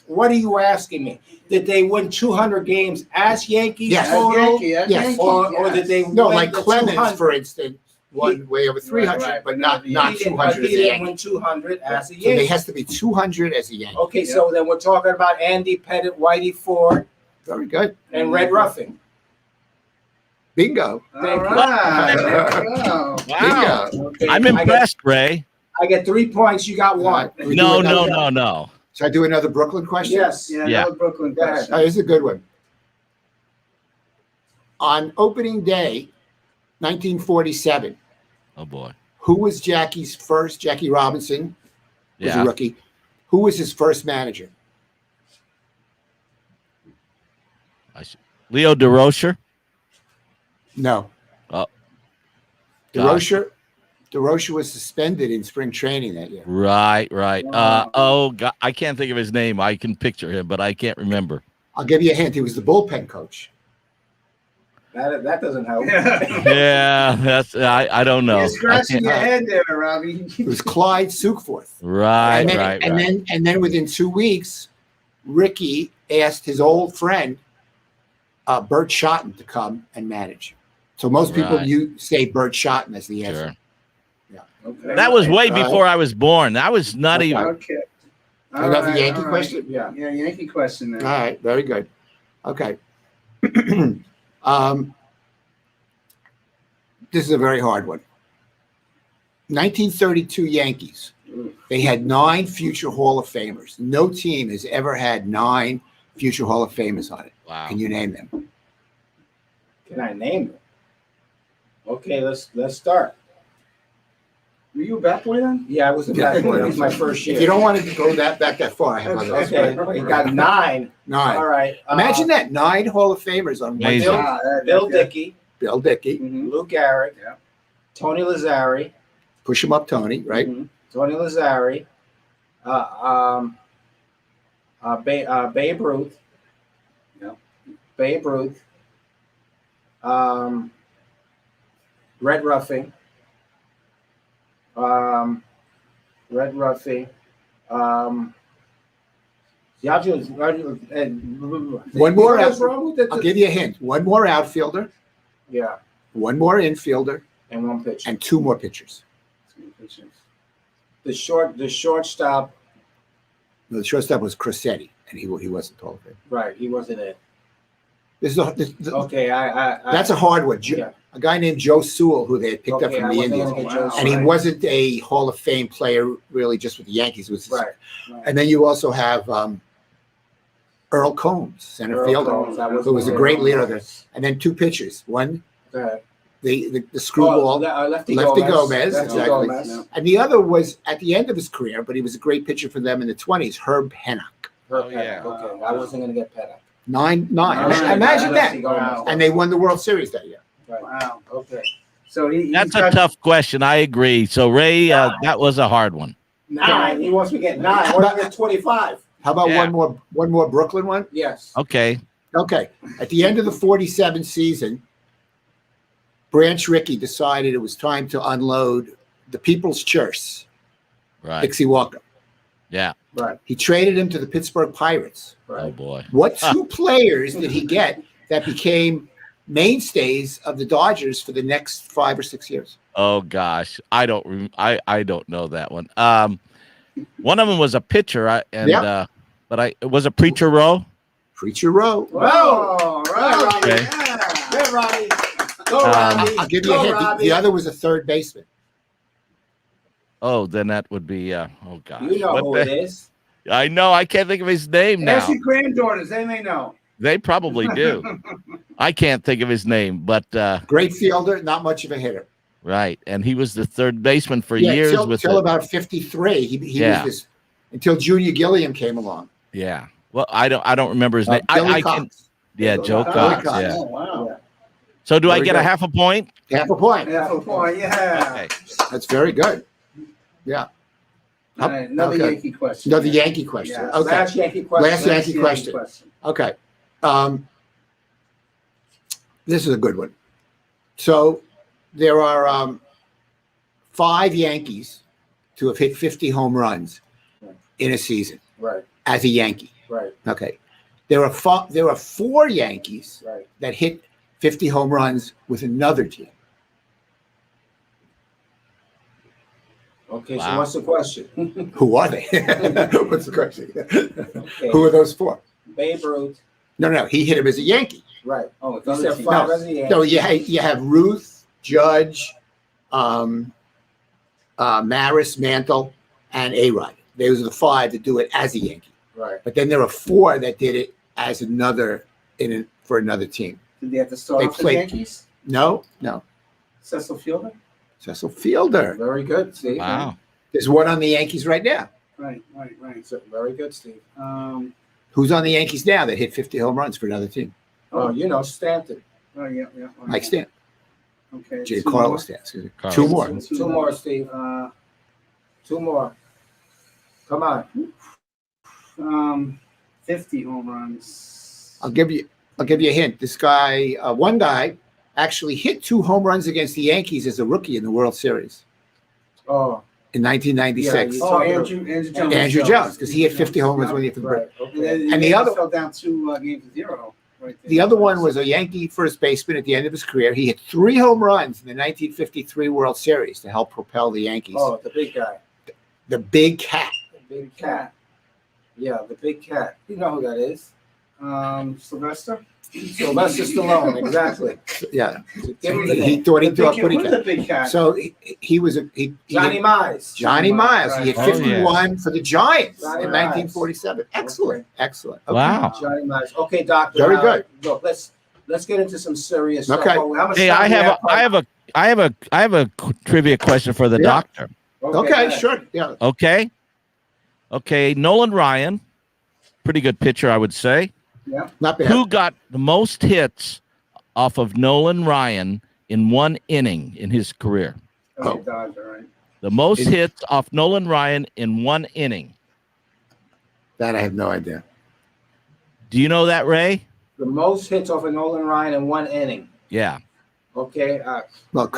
What are you asking me? Did they win 200 games as Yankees? Yes. Total? Yes. Or did they No, win like the Clemens, 200? for instance, won way over 300, Right, but not 200 as He a didn't Yankee. win 200 as a So Yankee. there has to be 200 as a Yankee. Okay, so then we're talking about Andy Pettit, Whitey Ford, Very good. and Red Ruffing. Bingo. All right. There we go. Wow. Bingo. Okay, I'm impressed, Ray. I get 3 points. You got 1. Can we do No. Should I do another Brooklyn question? Yes. Yeah, Yeah. that was Brooklyn Go ahead. question. This is a good one. On opening day, 1947, Oh, boy. who was Jackie Robinson was a Yeah. rookie. Who was his first manager? Leo DeRocher? No. Oh. DeRocher was suspended in spring training that year. Right. God, I can't think of his name. I can picture him, but I can't remember. I'll give you a hint. He was the bullpen coach. That doesn't help. Yeah, that's I don't know. You're scratching your I can't- head there, Robbie. It was Clyde Sukforth. Right, and then, right. And then within 2 weeks, Ricky asked his old friend Bert Schotten to come and manage. So most people Right. you say Bert Schotten as the answer. Sure. Okay. That was way All right. before I was born. That was not even. Okay. Another Yankee question? Yeah, Yankee question All there. right, very good. Okay. This is a very hard one. 1932 Yankees. They had 9 future Hall of Famers. No team has ever had 9 future Hall of Famers on it. Wow. Can you name them? Can I name it? Okay, let's start. Were you a bat boy then? Yeah, I was a bat boy. It was my first year. If you don't want to go back that far, I have others. Okay, we got 9. 9. All right. Imagine that, 9 Hall of Famers on one Amazing. team. Bill Dickey, Bill Dickey. Lou Gehrig, Tony Lazzari, Push him up, Tony, right? Tony Lazzari, Babe Ruth, Babe Ruth, Red Ruffing, One more. What's wrong with it? I'll give you a hint. One more outfielder, Yeah, one more infielder, and 1 pitcher. and 2 more pitchers. The shortstop, The shortstop was Crissetti, and he wasn't Hall of Fame. right? He wasn't it. Okay, That's a hard one. A guy named Joe Sewell, who they had picked up Okay, from I the wasn't Indians, gonna get Joe and he Sewell. wasn't a Hall of Fame player really, just with the Yankees. It was Right. And then you also have Earl Combs, center Earl fielder, Combs, that was who was a one. great leader there. And then two pitchers. One, Okay. the screwball, Lefty Lefty Gomez. Gomez, Lefty exactly. Gomez. And the other was at the end of his career, but he was a great pitcher for them in the 20s, Herb Pennock. Okay, I wasn't going to get Pettit. 9-9. Nine. Imagine Lefty that. Gomez. And they won the World Series that year. Right. Wow. Okay. So That's a tough question. I agree. So Ray, that was a hard one. 9. He wants me to get 9. I want to get 25. How about Yeah. one more Brooklyn one? Yes. Okay. Okay. At the end of the 47 season, Branch Rickey decided it was time to unload the People's Choice, Right. Dixie Walker. Yeah. Right. He traded him to the Pittsburgh Pirates. Oh boy. What two players did he get that became mainstays of the Dodgers for the next 5 or 6 years? Oh gosh, I don't know that one. One of them was a pitcher, but it was a Preacher Row. Preacher Row. Whoa! Right, Robbie. Okay. Yeah, Robbie. Go, Robbie. I'll give you a hint. The other was a third baseman. Oh, then that would be. Oh gosh, You know What who the- it is. I know. I can't think of his name now. Ask your granddaughters; they may know. They probably do. I can't think of his name, but Great fielder, not much of a hitter. right, and he was the third baseman for Yeah, years till with about 53. He Yeah. was this until Junior Gilliam came along. Yeah. Well, I don't remember his name. Billy I can. Cox. Yeah, Joe Billy Cox. Cox. Yeah. Oh wow! So do I Very get a good. half a point? Half a point. Yeah, oh, boy, yeah. Okay. That's very good. Yeah. All right, another Okay. Yankee question. Another Yankee question. Yes. Okay. Last Yankee question. Last Yankee question. Okay. This is a good one. So there are 5 Yankees to have hit 50 home runs in a season Right. as a Yankee. Right. Okay. There are 4 Yankees Right. that hit 50 home runs with another team. Okay. So Wow. what's the question? Who are they? What's the question? Okay. Who are those 4? Babe Ruth. No. He hit him as a Yankee. Right. Oh, You another said team. 5 No. as a Yankee. No, you have Ruth, Judge, Maris, Mantle, and A-Rod. Those are the 5 that do it as a Yankee. Right. But then there are 4 that did it as for another team. Did they have to start They off the played- Yankees? No. Cecil Fielder. Cecil Fielder. Very good, Steve. Wow. There's one on the Yankees right now. Right. So, very good, Steve. Who's on the Yankees now that hit 50 home runs for another team? Oh, you know Stanton. Oh yeah. Mike Stanton. Okay. J. 2 Carlos more. Stanton. Excuse me. Carlos. 2 more. 2 more, Steve. 2 more. Come on. 50 home runs. I'll give you a hint. This guy, one guy, actually hit 2 home runs against the Yankees as a rookie in the World Series Oh, in 1996. Yeah, Oh, Andrew Jones. Andrew Jones, because he hit 50 home runs when he hit the right. break. And, then And the Yankees other- fell down 2 games to 0. Right there. The other one was a Yankee first baseman at the end of his career. He hit 3 home runs in the 1953 World Series to help propel the Yankees. Oh, the big guy. The Big Cat. The big cat. Yeah, the big cat. You know who that is. Sylvester. Sylvester Stallone, exactly. Yeah. Give me the He name. thought he The threw a big- pretty who's cat. the big cat? So he was he Johnny Mize. Johnny Miles. He hit Right. 51 for the Giants Johnny in Mize. 1947. Excellent. Excellent. Okay. Wow. Johnny Mize. Okay, doctor. Very good. Look, let's get into some serious stuff. Okay. Oh, how much Hey, time I do we have a trivia question for the Yeah. doctor. Okay, sure. Yeah. Okay. Nolan Ryan, pretty good pitcher, I would say. Yeah. Not bad. Who got the most hits off of Nolan Ryan in one inning in his career? Oh, Dodger, right. The most hits off Nolan Ryan in one inning. That I have no idea. Do you know that, Ray? The most hits off of Nolan Ryan in 1 inning. Yeah. Okay. Well, it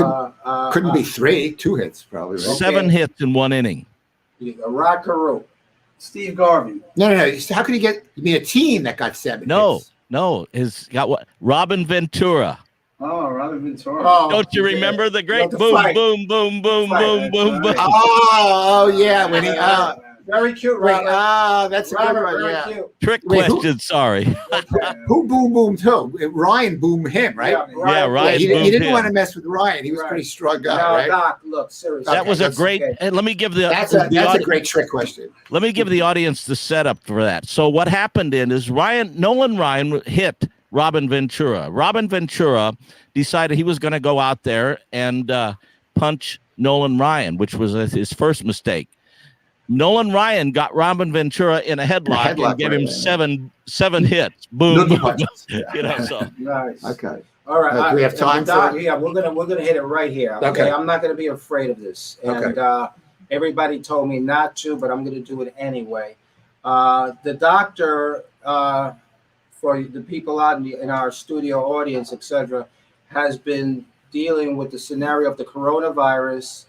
couldn't be 3, 2 hits probably, right? 7 hits in one inning. Rod Carew. Steve Garvey. No. How could he get? You mean a team that got 7? hits? No. His got what? Robin Ventura. Oh, Robin Ventura. Don't you remember the great the boom, fight. boom, boom, boom, boom, boom, boom? Oh, yeah. When he Very cute, Wait, Robert. that's a Robert, good one. very Yeah. cute. Trick Wait, who- question. Sorry. Who boomed who? Ryan boomed him, right? Yeah, Ryan he boomed didn't him. want to mess with Ryan. He was a pretty strong guy, No, right? Doc, look, seriously. That was a that's great. okay. Let me give the That's the a audi- great trick question. Let me give the audience the setup for that. So what happened is Nolan Ryan hit Robin Ventura. Robin Ventura decided he was going to go out there and punch Nolan Ryan, which was his first mistake. Nolan Ryan got Robin Ventura in a headlock, and gave him seven hits. Boom. You know, so Nice. Okay. All right. Do we have time Doc, for? Yeah, we're gonna hit it right here. Okay. I'm not gonna be afraid of this. And everybody told me not to, but I'm gonna do it anyway. The doctor, for the people out in our studio audience, etc., has been dealing with the scenario of the coronavirus.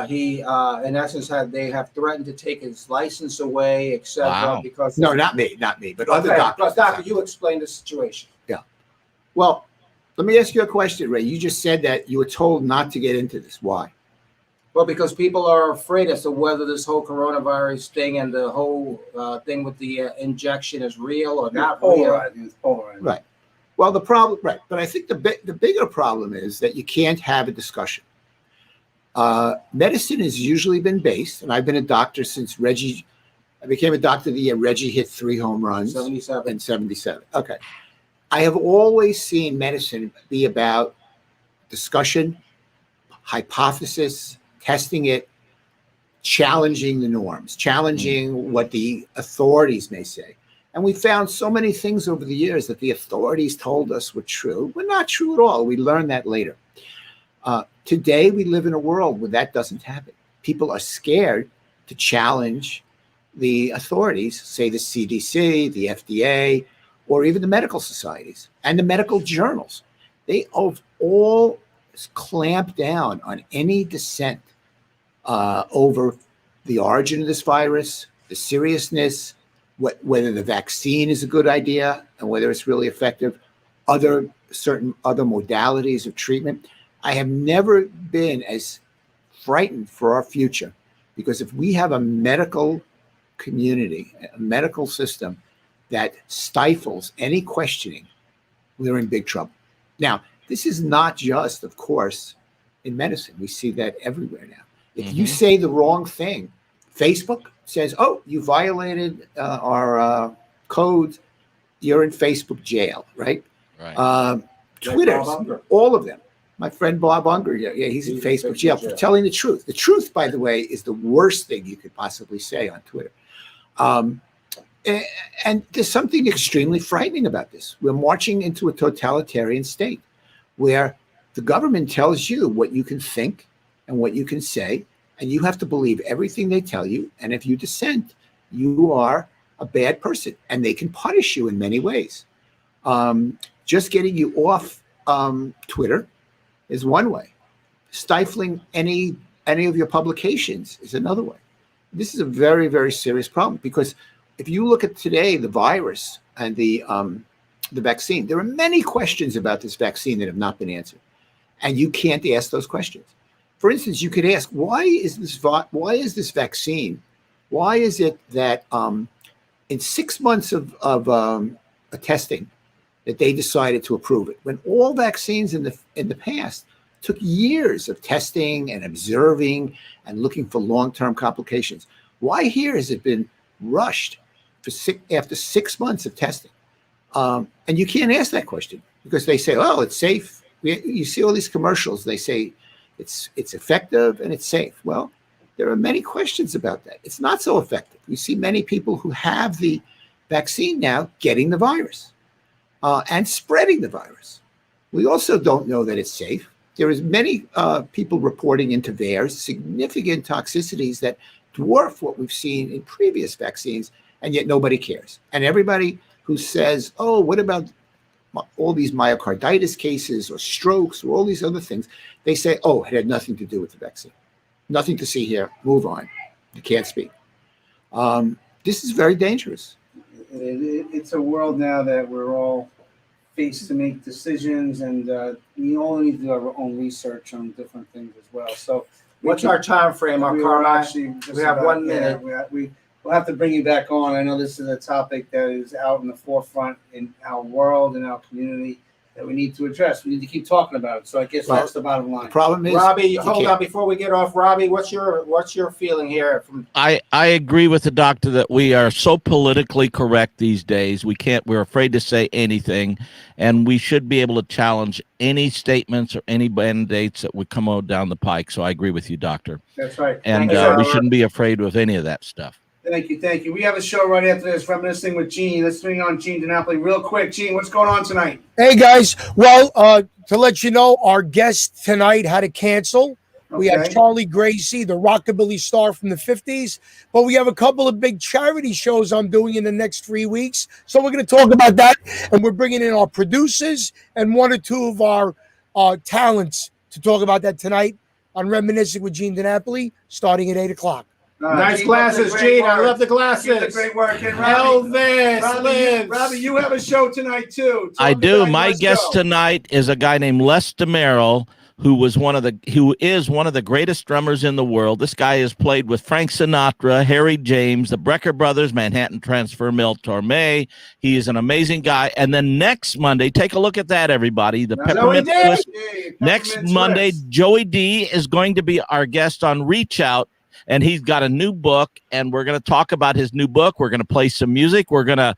He, in essence, they have threatened to take his license away, etc. Wow. Because No, not me, but other okay, doctors. but doctor, you explain the situation. Yeah. Well, let me ask you a question, Ray. You just said that you were told not to get into this. Why? Well, because people are afraid as to whether this whole coronavirus thing and the whole thing with the injection is real or not real. It's polarizing. Right. Well, the problem, right. But I think the bigger problem is that you can't have a discussion. Medicine has usually been based, and I've been a doctor since I became a doctor the year Reggie hit 3 home runs. 77. In 77. Okay. I have always seen medicine be about discussion, hypothesis, testing it, challenging the norms, challenging what the authorities may say. And we found so many things over the years that the authorities told us were true were not true at all. We learned that later. Today, we live in a world where that doesn't happen. People are scared to challenge the authorities, say the CDC, the FDA, or even the medical societies and the medical journals. They have all clamped down on any dissent over the origin of this virus, the seriousness, whether the vaccine is a good idea and whether it's really effective, certain other modalities of treatment. I have never been as frightened for our future, because if we have a medical community, a medical system that stifles any questioning, we're in big trouble. Now, this is not just, of course, in medicine. We see that everywhere now. If you say the wrong thing, Facebook says, oh, you violated our codes, you're in Facebook jail, right? Twitter, all of them. My friend Bob Unger, he's in Facebook jail for telling the truth. The truth, by the way, is the worst thing you could possibly say on Twitter. And there's something extremely frightening about this. We're marching into a totalitarian state where the government tells you what you can think and what you can say, and you have to believe everything they tell you. And if you dissent, you are a bad person, and they can punish you in many ways. Just getting you off Twitter is one way. Stifling any of your publications is another way. This is a very, very serious problem, because if you look at today, the virus and the vaccine, there are many questions about this vaccine that have not been answered, and you can't ask those questions. For instance, you could ask, why is this vaccine? Why is it that in 6 months of testing that they decided to approve it, when all vaccines in the past took years of testing and observing and looking for long-term complications? Why here has it been rushed after 6 months of testing? And you can't ask that question, because they say, oh, it's safe. You see all these commercials. They say it's effective and it's safe. Well, there are many questions about that. It's not so effective. We see many people who have the vaccine now getting the virus and spreading the virus. We also don't know that it's safe. There is many people reporting into VAERS significant toxicities that dwarf what we've seen in previous vaccines, and yet nobody cares. And everybody who says, oh, what about all these myocarditis cases or strokes or all these other things, they say, oh, it had nothing to do with the vaccine. Nothing to see here. Move on. You can't speak. This is very dangerous. It's a world now that we're all faced to make decisions, and we all need to do our own research on different things as well. So What's our time frame, our We Carmine? were actually just We have about- 1 yeah, minute. we'll have to bring you back on. I know this is a topic that is out in the forefront in our world, in our community, that we need to address. We need to keep talking about it. So I guess Well, that's the bottom line. Robbie, hold on before we get off. Robbie, what's your feeling here? From I agree with the doctor that we are so politically correct these days. We're afraid to say anything, and we should be able to challenge any statements or any mandates that would come out down the pike. So I agree with you, doctor. That's right. And Thank you. we shouldn't be afraid with any of that stuff. Thank you. We have a show right after this, Reminiscing with Gene. Let's bring on Gene DiNapoli real quick. Gene, what's going on tonight? Hey guys, well, to let you know, our guest tonight had to cancel. We have Okay. Charlie Gracie, the rockabilly star from the 50s, but we have a couple of big charity shows I'm doing in the next 3 weeks. So we're going to talk about that, and we're bringing in our producers and one or two of our talents to talk about that tonight on Reminiscing with Gene DiNapoli, starting at 8 o'clock. Nice Gene, glasses, that's a great Gene. I work. love the glasses. Keep the great work. And Elvis lives. Robbie, you have a show tonight too. I Talk do. about My your guest show. tonight is a guy named Les DeMero, who is one of the greatest drummers in the world. This guy has played with Frank Sinatra, Harry James, the Brecker Brothers, Manhattan Transfer, Mel Torme. He is an amazing guy. And then next Monday, take a look at that, everybody. The Peppermint Twist. Next Monday, Joey D is going to be our guest on Reach Out. And he's got a new book, and we're going to talk about his new book. We're going to play some music. We're going to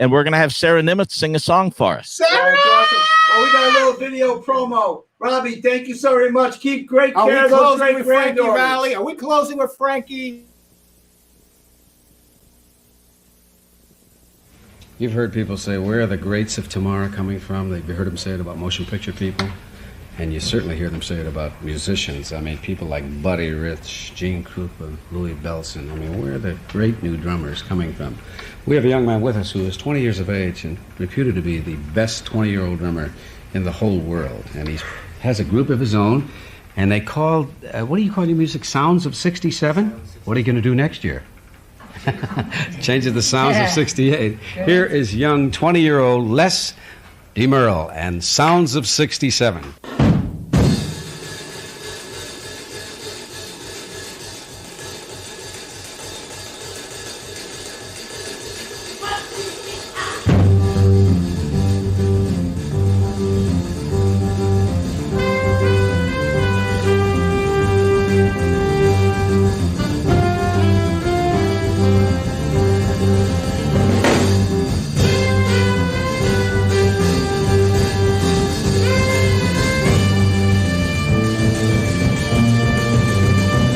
have Sarah Nimitz sing a song for us. Sarah! Well, we got a little video promo. Robbie, thank you so very much. Keep great Are we care of those closing great with Frankie granddaughters. Valli? Are we closing with Frankie? You've heard people say, where are the greats of tomorrow coming from? They've heard them say it about motion picture people. And you certainly hear them say it about musicians. I mean, people like Buddy Rich, Gene Krupa, Louis Bellson. I mean, where are the great new drummers coming from? We have a young man with us who is 20 years of age and reputed to be the best 20-year-old drummer in the whole world. And he has a group of his own, and they called, what do you call your music, Sounds of 67? What are you going to do next year? Changes the Sounds of 68. Here is young 20-year-old Les DeMero and Sounds of 67.